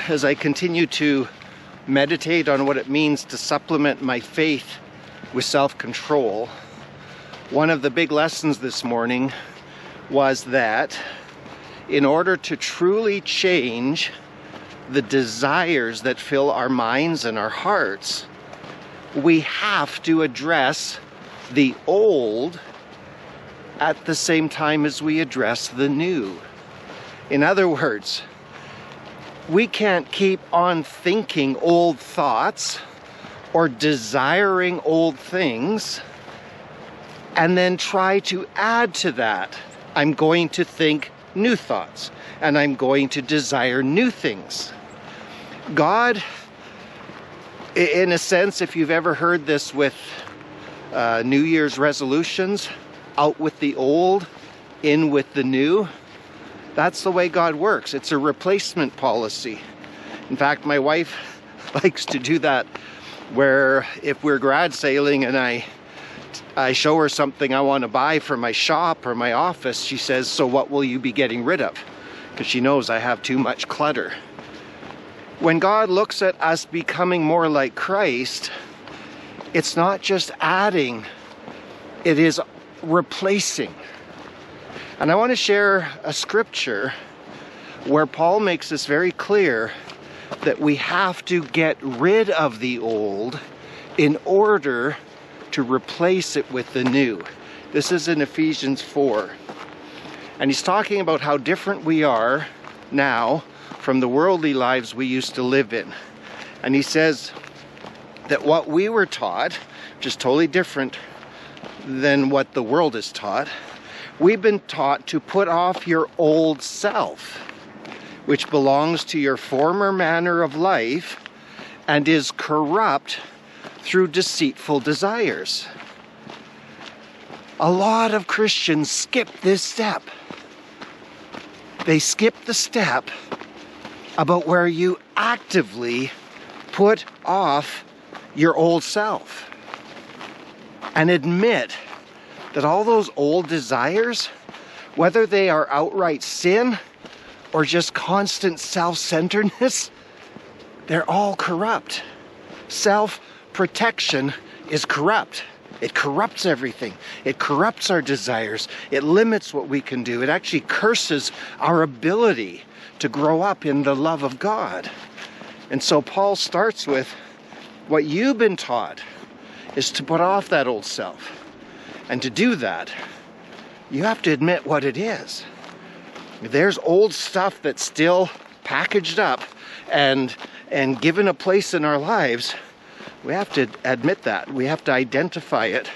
as I continue to meditate on what it means to supplement my faith with self-control, one of the big lessons this morning was that in order to truly change the desires that fill our minds and our hearts, we have to address the old at the same time as we address the new. In other words, we can't keep on thinking old thoughts or desiring old things and then try to add to that. I'm going to think new thoughts and I'm going to desire new things. God, in a sense, if you've ever heard this with New Year's resolutions, out with the old, in with the new, that's the way God works. It's a replacement policy. In fact, my wife likes to do that, where if we're garage sailing and I show her something I want to buy for my shop or my office, she says, "So what will you be getting rid of?" Because she knows I have too much clutter. When God looks at us becoming more like Christ, it's not just adding, it is replacing. And I want to share a scripture where Paul makes this very clear that we have to get rid of the old in order to replace it with the new. This is in Ephesians 4. And he's talking about how different we are now from the worldly lives we used to live in. And he says that what we were taught, which is totally different than what the world is taught, we've been taught to put off your old self, which belongs to your former manner of life and is corrupt through deceitful desires. A lot of Christians skip this step. They skip the step about where you actively put off your old self and admit that all those old desires, whether they are outright sin or just constant self-centeredness, they're all corrupt. Self-protection is corrupt. It corrupts everything. It corrupts our desires. It limits what we can do. It actually curses our ability to grow up in the love of God. And so Paul starts with what you've been taught is to put off that old self. And to do that, you have to admit what it is. There's old stuff that's still packaged up and given a place in our lives. We have to admit that. We have to identify it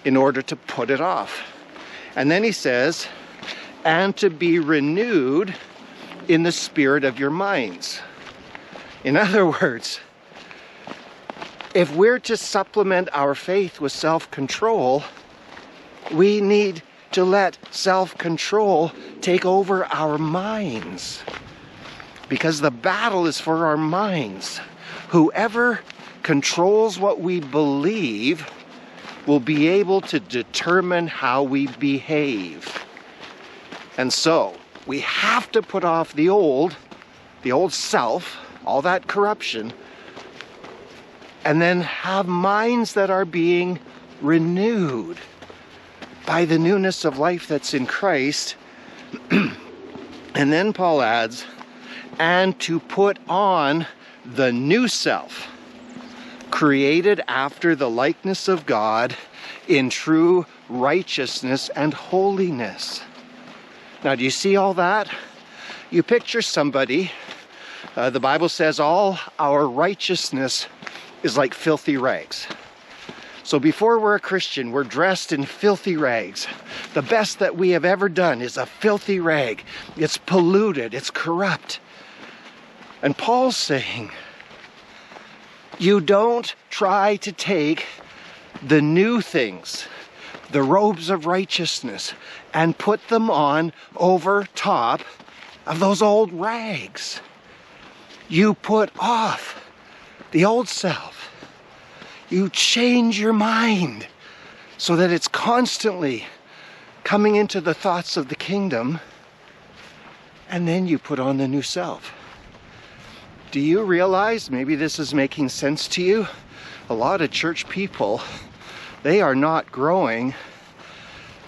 in order to put it off. And then he says, and to be renewed in the spirit of your minds. In other words, if we're to supplement our faith with self-control, we need to let self-control take over our minds, because the battle is for our minds. Whoever controls what we believe will be able to determine how we behave. And so we have to put off the old self, all that corruption, and then have minds that are being renewed by the newness of life that's in Christ. And then Paul adds, and to put on the new self, created after the likeness of God in true righteousness and holiness. Now, do you see all that? You picture somebody, the Bible says all our righteousness is like filthy rags. So before we're a Christian, we're dressed in filthy rags. The best that we have ever done is a filthy rag. It's polluted, it's corrupt. And Paul's saying, you don't try to take the new things, the robes of righteousness, and put them on over top of those old rags. You put off the old self. You change your mind so that it's constantly coming into the thoughts of the kingdom, and then you put on the new self. Do you realize, maybe this is making sense to you, a lot of church people, they are not growing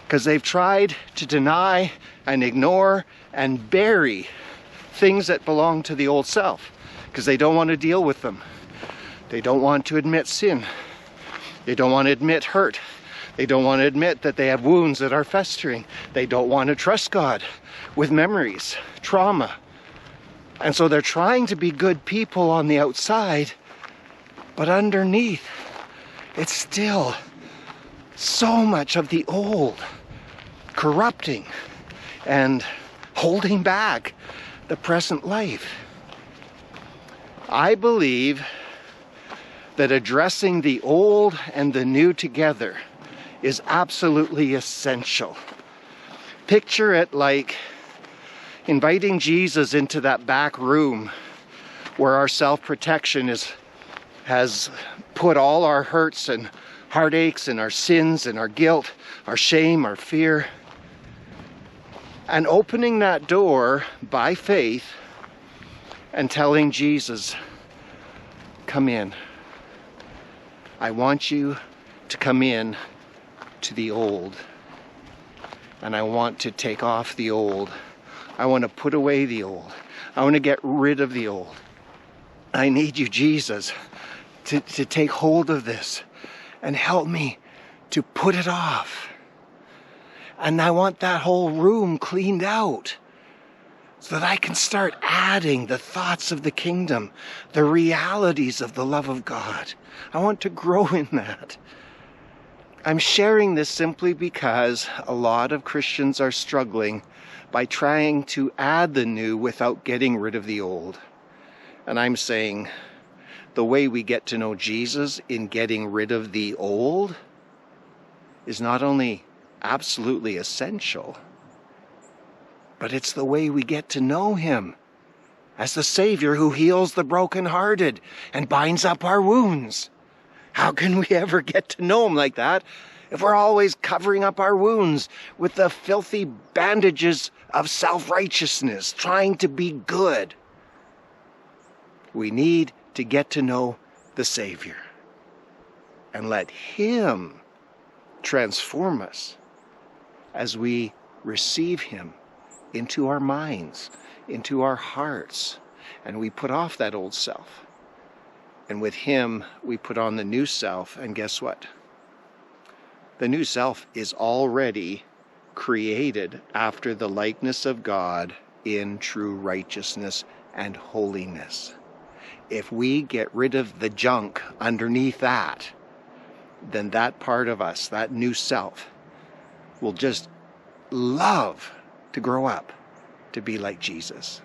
because they've tried to deny and ignore and bury things that belong to the old self because they don't want to deal with them. They don't want to admit sin. They don't want to admit hurt. They don't want to admit that they have wounds that are festering. They don't want to trust God with memories, trauma. And so they're trying to be good people on the outside, but underneath, it's still so much of the old, corrupting and holding back the present life. I believe that addressing the old and the new together is absolutely essential. Picture it like inviting Jesus into that back room where our self-protection has put all our hurts and heartaches and our sins and our guilt, our shame, our fear, and opening that door by faith and telling Jesus, come in. I want you to come in to the old, and I want to take off the old. I want to put away the old. I want to get rid of the old. I need you, Jesus, to take hold of this and help me to put it off. And I want that whole room cleaned out so that I can start adding the thoughts of the kingdom, the realities of the love of God. I want to grow in that. I'm sharing this simply because a lot of Christians are struggling by trying to add the new without getting rid of the old. And I'm saying the way we get to know Jesus in getting rid of the old is not only absolutely essential, but it's the way we get to know him as the Savior who heals the brokenhearted and binds up our wounds. How can we ever get to know him like that if we're always covering up our wounds with the filthy bandages of self-righteousness, trying to be good? We need to get to know the Savior and let him transform us as we receive him into our minds, into our hearts, and we put off that old self. And with him, we put on the new self, and guess what? The new self is already created after the likeness of God in true righteousness and holiness. If we get rid of the junk underneath that, then that part of us, that new self, will just love to grow up to be like Jesus.